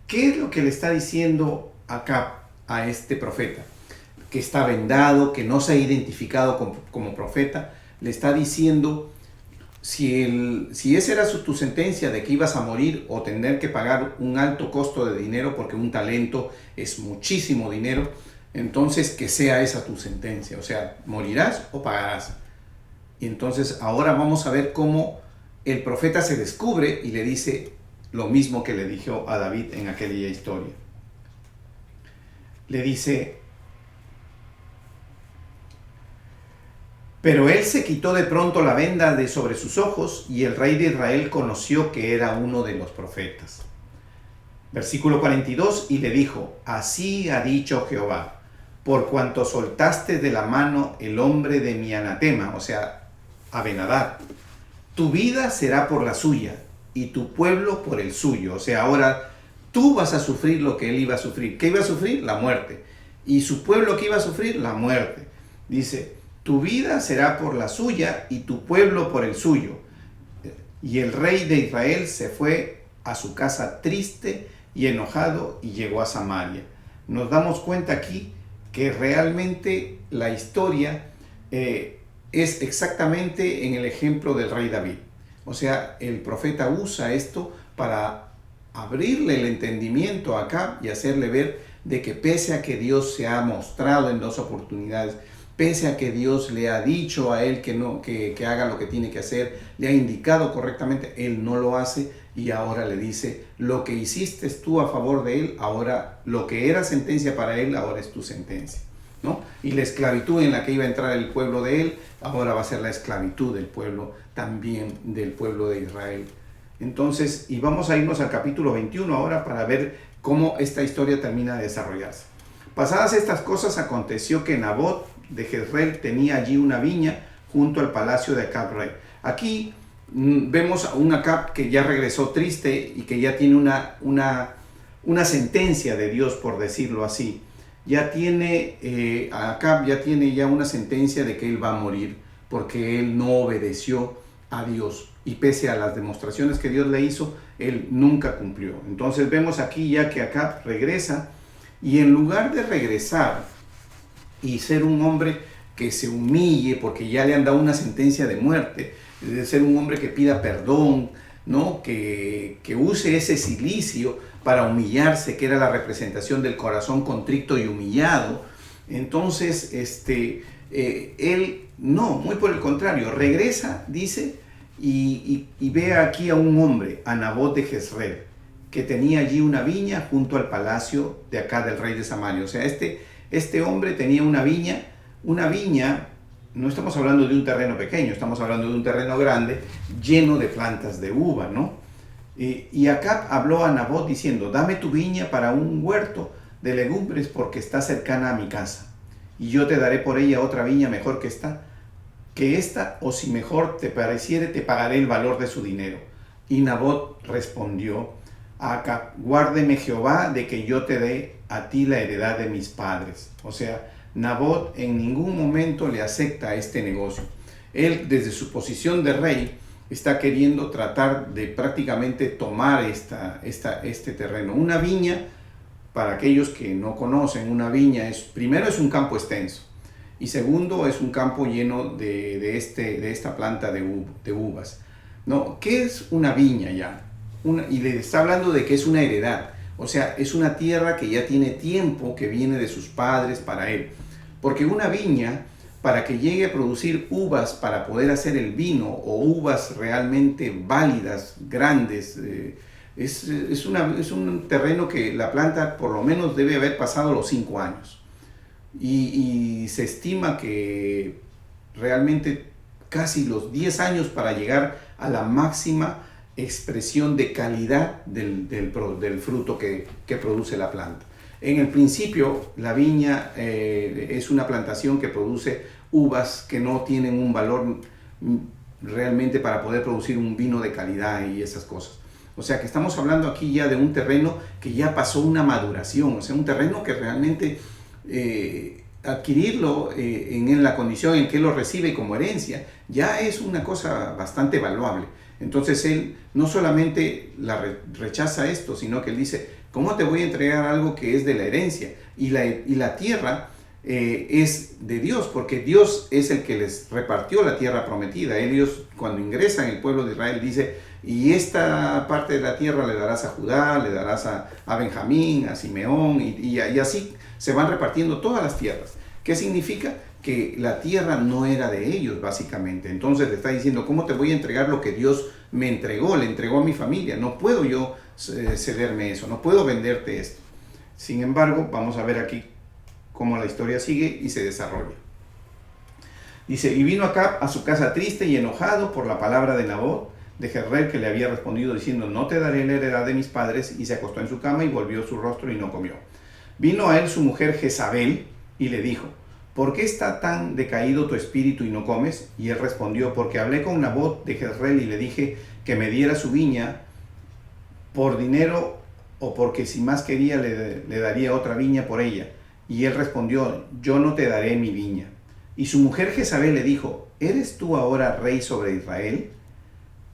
¿Qué es lo que le está diciendo acá a este profeta? Que está vendado, que no se ha identificado como profeta. Le está diciendo, si esa era tu sentencia de que ibas a morir o tener que pagar un alto costo de dinero, porque un talento es muchísimo dinero, entonces que sea esa tu sentencia, o sea, morirás o pagarás. Y entonces ahora vamos a ver cómo el profeta se descubre y le dice lo mismo que le dijo a David en aquella historia. Le dice, pero él se quitó de pronto la venda de sobre sus ojos y el rey de Israel conoció que era uno de los profetas. Versículo 42, y le dijo, así ha dicho Jehová, por cuanto soltaste de la mano el hombre de mi anatema, o sea, Abenadab, tu vida será por la suya y tu pueblo por el suyo. O sea, ahora tú vas a sufrir lo que él iba a sufrir. ¿Qué iba a sufrir? La muerte. Y su pueblo, ¿qué iba a sufrir? La muerte. Dice, tu vida será por la suya y tu pueblo por el suyo. Y el rey de Israel se fue a su casa triste y enojado y llegó a Samaria. Nos damos cuenta aquí que realmente la historia es exactamente en el ejemplo del rey David. O sea, el profeta usa esto para abrirle el entendimiento a Acab y hacerle ver de que pese a que Dios se ha mostrado en 2 oportunidades, pese a que Dios le ha dicho a él que haga lo que tiene que hacer, le ha indicado correctamente, él no lo hace y ahora le dice, lo que hiciste tú a favor de él, ahora lo que era sentencia para él, ahora es tu sentencia, ¿no? Y la esclavitud en la que iba a entrar el pueblo de él, ahora va a ser la esclavitud del pueblo, también del pueblo de Israel. Entonces, y vamos a irnos al capítulo 21 ahora para ver cómo esta historia termina de desarrollarse. Pasadas estas cosas, aconteció que Nabot de Jezreel tenía allí una viña junto al palacio de Acab rey. Aquí vemos a un Acab que ya regresó triste y que ya tiene una sentencia de Dios, por decirlo así. Ya tiene, Acab ya tiene ya una sentencia de que él va a morir porque él no obedeció a Dios, y pese a las demostraciones que Dios le hizo, él nunca cumplió. Entonces vemos aquí ya que Acab regresa, y en lugar de regresar y ser un hombre que se humille porque ya le han dado una sentencia de muerte, de ser un hombre que pida perdón, ¿no? Que use ese cilicio para humillarse, que era la representación del corazón contrito y humillado. Entonces, él no, muy por el contrario, regresa, dice, y ve aquí a un hombre, a Nabot de Jezreel, que tenía allí una viña junto al palacio de acá del rey de Samaria. O sea, este hombre tenía una viña, no estamos hablando de un terreno pequeño, estamos hablando de un terreno grande, lleno de plantas de uva, ¿no? Y Acab habló a Nabot diciendo: dame tu viña para un huerto de legumbres, porque está cercana a mi casa, y yo te daré por ella otra viña mejor que esta, o si mejor te pareciere, te pagaré el valor de su dinero. Y Nabot respondió a Acab: guárdeme Jehová de que yo te dé a ti la heredad de mis padres. O sea, Nabot en ningún momento le acepta este negocio. Él, desde su posición de rey, está queriendo tratar de prácticamente tomar este terreno. Una viña, para aquellos que no conocen, una viña primero es un campo extenso, y segundo es un campo lleno de esta planta de uvas, ¿no? ¿Qué es una viña ya? Y le está hablando de que es una heredad. O sea, es una tierra que ya tiene tiempo, que viene de sus padres para él. Porque una viña, para que llegue a producir uvas para poder hacer el vino, o uvas realmente válidas, grandes, es un terreno que la planta por lo menos debe haber pasado los 5 años. Y se estima que realmente casi los 10 años para llegar a la máxima expresión de calidad del fruto que produce la planta. En el principio, la viña es una plantación que produce uvas que no tienen un valor realmente para poder producir un vino de calidad y esas cosas. O sea que estamos hablando aquí ya de un terreno que ya pasó una maduración, o sea, un terreno que realmente adquirirlo en la condición en que lo recibe como herencia ya es una cosa bastante valuable. Entonces él no solamente rechaza esto, sino que él dice: ¿cómo te voy a entregar algo que es de la herencia? Y la tierra es de Dios, porque Dios es el que les repartió la tierra prometida. Ellos, cuando ingresan, el pueblo de Israel dice: y esta parte de la tierra le darás a Judá, le darás a Benjamín, a Simeón, y así se van repartiendo todas las tierras. ¿Qué significa? Que la tierra no era de ellos, básicamente. Entonces le está diciendo: ¿cómo te voy a entregar lo que Dios me entregó? Le entregó a mi familia. No puedo yo cederme eso, no puedo venderte esto. Sin embargo, vamos a ver aquí cómo la historia sigue y se desarrolla. Dice: y vino Acab a su casa triste y enojado por la palabra de Nabot de Jezreel, que le había respondido diciendo: no te daré la heredad de mis padres, y se acostó en su cama y volvió su rostro y no comió. Vino a él su mujer Jezabel y le dijo: ¿por qué está tan decaído tu espíritu y no comes? Y él respondió: porque hablé con Nabot de Jezreel y le dije que me diera su viña por dinero, o porque si más quería le daría otra viña por ella. Y él respondió: yo no te daré mi viña. Y su mujer Jezabel le dijo: ¿eres tú ahora rey sobre Israel?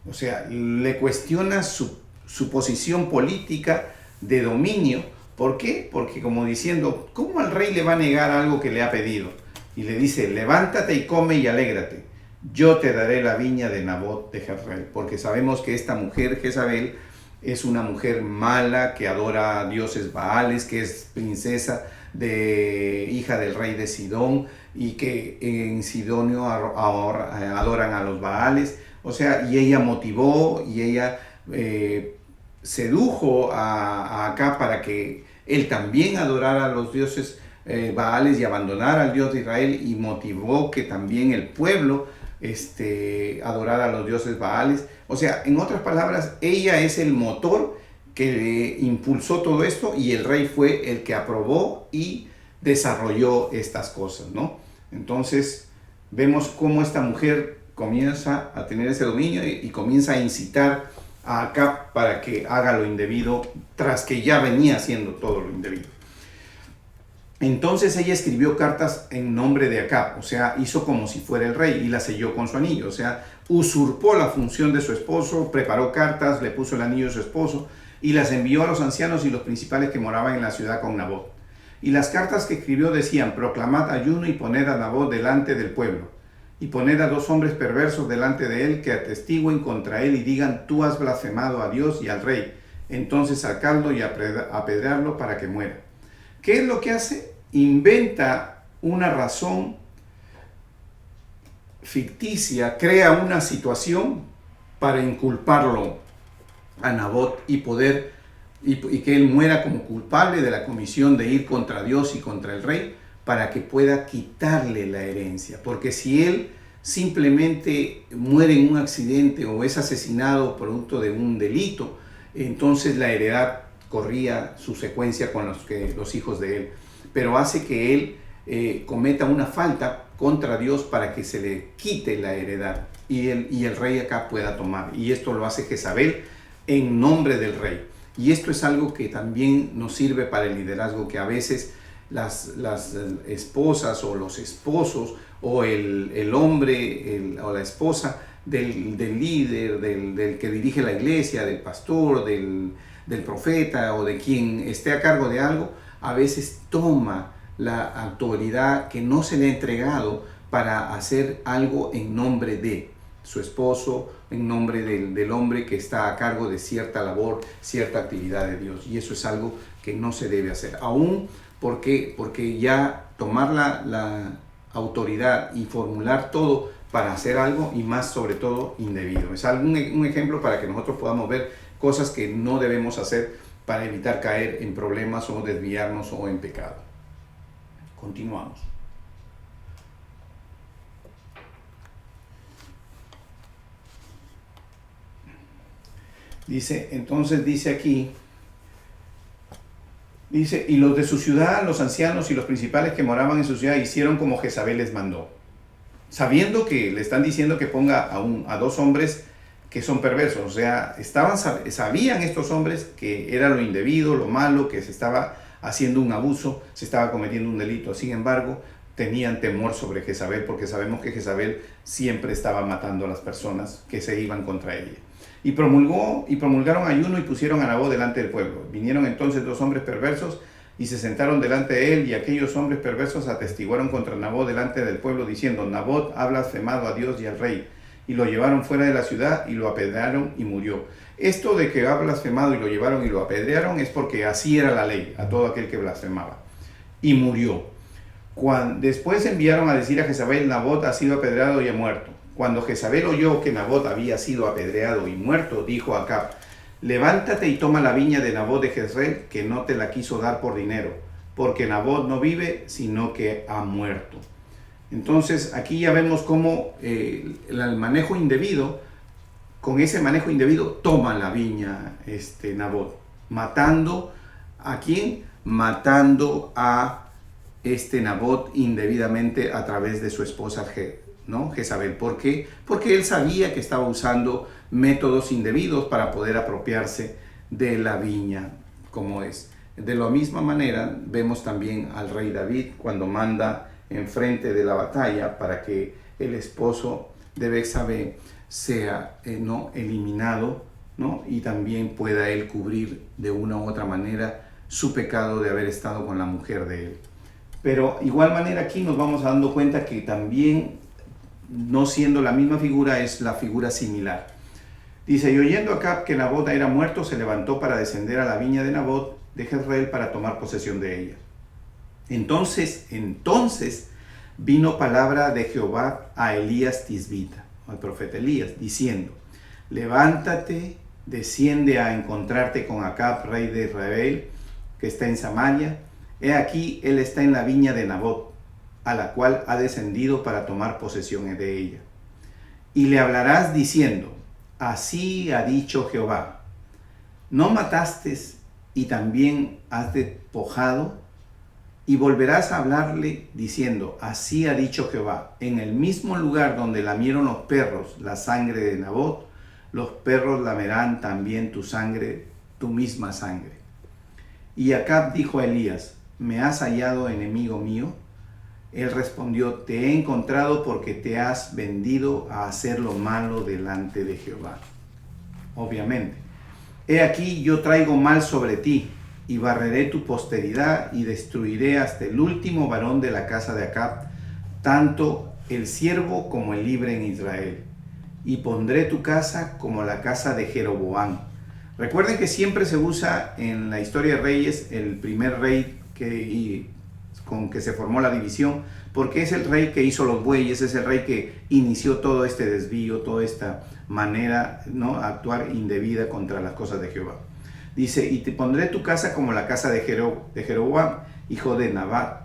O sea, le cuestiona su posición política de dominio. ¿Por qué? Porque como diciendo: ¿cómo al rey le va a negar algo que le ha pedido? Y le dice: levántate y come y alégrate, yo te daré la viña de Nabot de Jezreel. Porque sabemos que esta mujer Jezabel es una mujer mala, que adora a dioses Baales, que es princesa hija del rey de Sidón, y que en Sidonio adoran a los Baales. O sea, y ella motivó y ella sedujo a Acab para que él también adorara a los dioses Baales y abandonara al Dios de Israel, y motivó que también el pueblo adorara a los dioses Baales. O sea, en otras palabras, ella es el motor que impulsó todo esto, y el rey fue el que aprobó y desarrolló estas cosas, ¿no? Entonces vemos cómo esta mujer comienza a tener ese dominio y comienza a incitar a Acab para que haga lo indebido, tras que ya venía haciendo todo lo indebido. Entonces ella escribió cartas en nombre de Acab, o sea, hizo como si fuera el rey y la selló con su anillo, o sea, usurpó la función de su esposo, preparó cartas, le puso el anillo de su esposo y las envió a los ancianos y los principales que moraban en la ciudad con Nabot. Y las cartas que escribió decían: proclamad ayuno y poned a Nabot delante del pueblo, y poned a 2 hombres perversos delante de él que atestiguen contra él y digan: tú has blasfemado a Dios y al rey. Entonces sacadlo y apedrearlo para que muera. ¿Qué es lo que hace? Inventa una razón ficticia, crea una situación para inculparlo a Nabot y que él muera como culpable de la comisión de ir contra Dios y contra el rey, para que pueda quitarle la herencia. Porque si él simplemente muere en un accidente o es asesinado producto de un delito, entonces la heredad corría su secuencia con los hijos de él. Pero hace que él cometa una falta contra Dios para que se le quite la heredad y el rey acá pueda tomar. Y esto lo hace Jezabel en nombre del rey. Y esto es algo que también nos sirve para el liderazgo, que a veces las esposas o los esposos o el hombre o la esposa del líder, del que dirige la iglesia, del pastor, del profeta o de quien esté a cargo de algo, a veces toma la autoridad que no se le ha entregado para hacer algo en nombre de su esposo, en nombre del hombre que está a cargo de cierta labor, cierta actividad de Dios. Y eso es algo que no se debe hacer, aún porque ya tomar la autoridad y formular todo para hacer algo, y más sobre todo indebido. Es un ejemplo para que nosotros podamos ver cosas que no debemos hacer para evitar caer en problemas o desviarnos o en pecado. Continuamos. Dice aquí, y los de su ciudad, los ancianos y los principales que moraban en su ciudad, hicieron como Jezabel les mandó, sabiendo que le están diciendo que ponga a 2 hombres que son perversos. O sea, sabían estos hombres que era lo indebido, lo malo, que se estaba haciendo un abuso, se estaba cometiendo un delito. Sin embargo, tenían temor sobre Jezabel, porque sabemos que Jezabel siempre estaba matando a las personas que se iban contra ella. Y promulgaron ayuno y pusieron a Nabot delante del pueblo. Vinieron entonces 2 hombres perversos y se sentaron delante de él, y aquellos hombres perversos atestiguaron contra Nabot delante del pueblo, diciendo: Nabot ha blasfemado a Dios y al rey. Y lo llevaron fuera de la ciudad y lo apedrearon y murió. Esto de que ha blasfemado y lo llevaron y lo apedrearon es porque así era la ley a todo aquel que blasfemaba. Y murió. Después enviaron a decir a Jezabel: Nabot ha sido apedreado y ha muerto. Cuando Jezabel oyó que Nabot había sido apedreado y muerto, dijo a Acab: levántate y toma la viña de Nabot de Jezreel, que no te la quiso dar por dinero, porque Nabot no vive, sino que ha muerto. Entonces aquí ya vemos cómo el manejo indebido, con ese manejo indebido toma la viña Nabot, matando ¿a quién? Matando a Nabot indebidamente a través de su esposa Jezabel. ¿Por qué? Porque él sabía que estaba usando métodos indebidos para poder apropiarse de la viña, como es. De la misma manera vemos también al rey David cuando manda enfrente de la batalla para que el esposo de Betsabé sea eliminado, y también pueda él cubrir de una u otra manera su pecado de haber estado con la mujer de él. Pero igual manera aquí nos vamos dando cuenta que también, no siendo la misma figura, es la figura similar. Dice: y oyendo Acab que Nabot era muerto, se levantó para descender a la viña de Nabot de Jezreel para tomar posesión de ella. Entonces vino palabra de Jehová a Elías Tisbita, al profeta Elías, diciendo: levántate, desciende a encontrarte con Acab, rey de Israel, que está en Samaria. He aquí, él está en la viña de Nabot, a la cual ha descendido para tomar posesión de ella. Y le hablarás diciendo: así ha dicho Jehová, ¿no mataste y también has despojado? Y volverás a hablarle diciendo, así ha dicho Jehová, en el mismo lugar donde lamieron los perros la sangre de Nabot, los perros lamerán también tu sangre, tu misma sangre. Y Acab dijo a Elías, ¿me has hallado, enemigo mío? Él respondió, te he encontrado porque te has vendido a hacer lo malo delante de Jehová. Obviamente. He aquí yo traigo mal sobre ti, y barreré tu posteridad, y destruiré hasta el último varón de la casa de Acab, tanto el siervo como el libre en Israel. Y pondré tu casa como la casa de Jeroboam. Recuerden que siempre se usa en la historia de reyes el primer rey con que se formó la división, porque es el rey que hizo los bueyes, es el rey que inició todo este desvío, toda esta manera, ¿no?, actuar indebida contra las cosas de Jehová. Dice, y te pondré tu casa como la casa de Jeroboam, hijo de Nabat,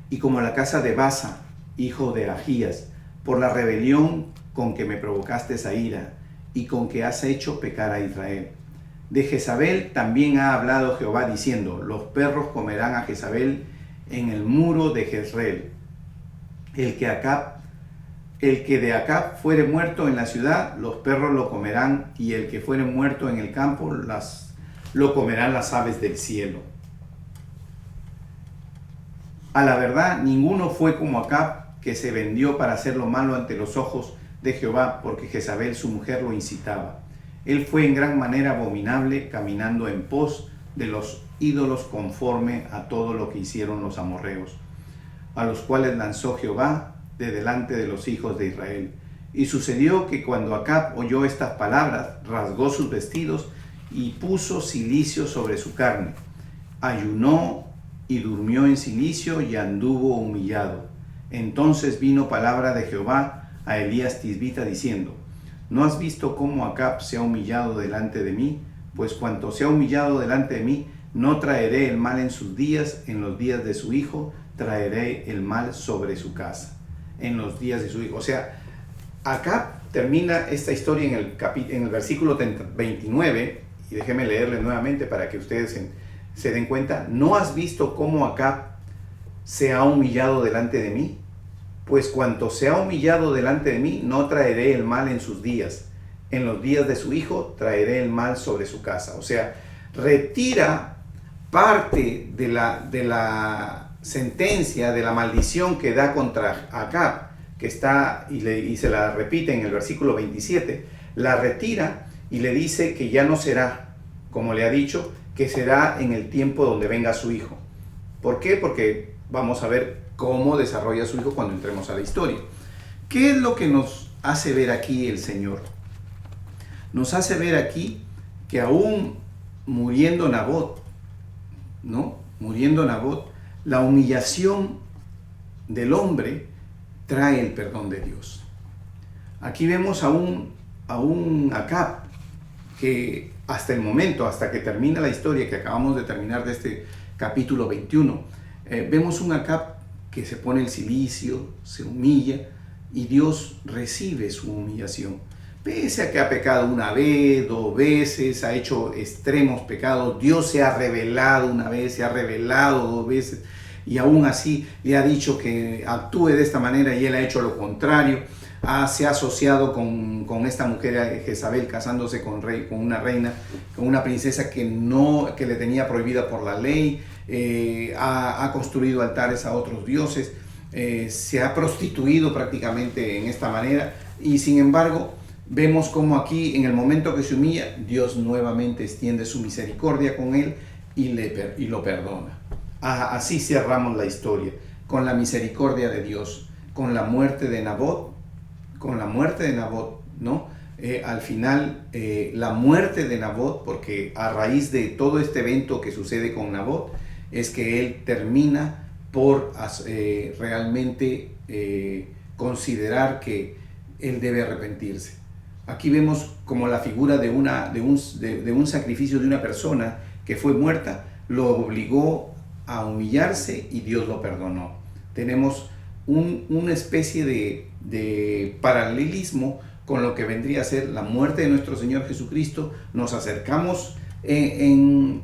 y como la casa de Basa, hijo de Ahías, por la rebelión con que me provocaste esa ira, y con que has hecho pecar a Israel. De Jezabel también ha hablado Jehová diciendo, los perros comerán a Jezabel en el muro de Jezreel. El que de Acab fuere muerto en la ciudad, los perros lo comerán, y el que fuere muerto en el campo, lo comerán las aves del cielo. A la verdad, ninguno fue como Acab, que se vendió para hacer lo malo ante los ojos de Jehová, porque Jezabel su mujer lo incitaba. Él fue en gran manera abominable, caminando en pos de los ídolos conforme a todo lo que hicieron los amorreos, a los cuales lanzó Jehová de delante de los hijos de Israel. Y sucedió que cuando Acab oyó estas palabras, rasgó sus vestidos y puso cilicio sobre su carne. Ayunó y durmió en cilicio y anduvo humillado. Entonces vino palabra de Jehová a Elías Tisbita diciendo, ¿no has visto cómo Acab se ha humillado delante de mí? Pues cuanto se ha humillado delante de mí, no traeré el mal en sus días, en los días de su hijo, traeré el mal sobre su casa. En los días de su hijo. O sea, Acab termina esta historia en el versículo 29, y déjenme leerle nuevamente para que ustedes se den cuenta. ¿No has visto cómo Acab se ha humillado delante de mí? Pues cuanto se ha humillado delante de mí, no traeré el mal en sus días. En los días de su hijo, traeré el mal sobre su casa. O sea, retira parte de la sentencia, de la maldición que da contra Acab, que está, y se la repite en el versículo 27, la retira y le dice que ya no será, como le ha dicho, que será en el tiempo donde venga su hijo. ¿Por qué? Porque vamos a ver cómo desarrolla su hijo cuando entremos a la historia. ¿Qué es lo que nos hace ver aquí el Señor? Nos hace ver aquí que aún muriendo Nabot, ¿no? Muriendo Nabot, la humillación del hombre trae el perdón de Dios. Aquí vemos a un Acab que hasta el momento, hasta que termina la historia que acabamos de terminar de este capítulo 21, vemos un Acab que se pone el cilicio, se humilla, y Dios recibe su humillación. Pese a que ha pecado una vez, dos veces, ha hecho extremos pecados, Dios se ha revelado una vez, se ha revelado dos veces, y aún así le ha dicho que actúe de esta manera y él ha hecho lo contrario. Se ha asociado con esta mujer Jezabel, casándose con una reina, con una princesa que le tenía prohibida por la ley. Ha construido altares a otros dioses, se ha prostituido prácticamente en esta manera, y sin embargo vemos como aquí, en el momento que se humilla, Dios nuevamente extiende su misericordia con él y lo perdona. Así cerramos la historia, con la misericordia de Dios, con la muerte de Nabot, ¿no? Al final, la muerte de Nabot, porque a raíz de todo este evento que sucede con Nabot, es que él termina por realmente considerar que él debe arrepentirse. Aquí vemos como la figura de un sacrificio de una persona que fue muerta, lo obligó a humillarse y Dios lo perdonó. Tenemos una especie de paralelismo con lo que vendría a ser la muerte de nuestro Señor Jesucristo. Nos acercamos en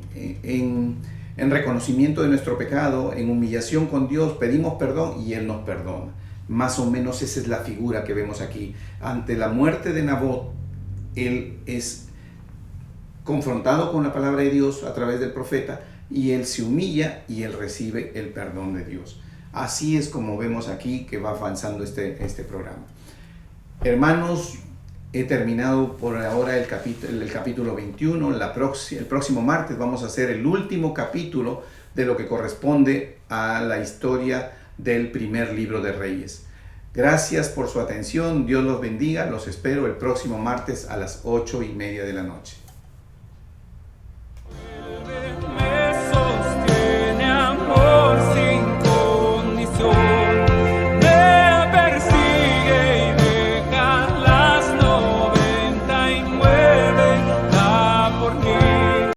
En reconocimiento de nuestro pecado, en humillación con Dios, pedimos perdón y Él nos perdona. Más o menos esa es la figura que vemos aquí. Ante la muerte de Nabot, él es confrontado con la palabra de Dios a través del profeta y él se humilla y él recibe el perdón de Dios. Así es como vemos aquí que va avanzando este programa. Hermanos, he terminado por ahora el capítulo 21. El próximo martes vamos a hacer el último capítulo de lo que corresponde a la historia del primer libro de Reyes. Gracias por su atención. Dios los bendiga. Los espero el próximo martes a las 8:30 de la noche.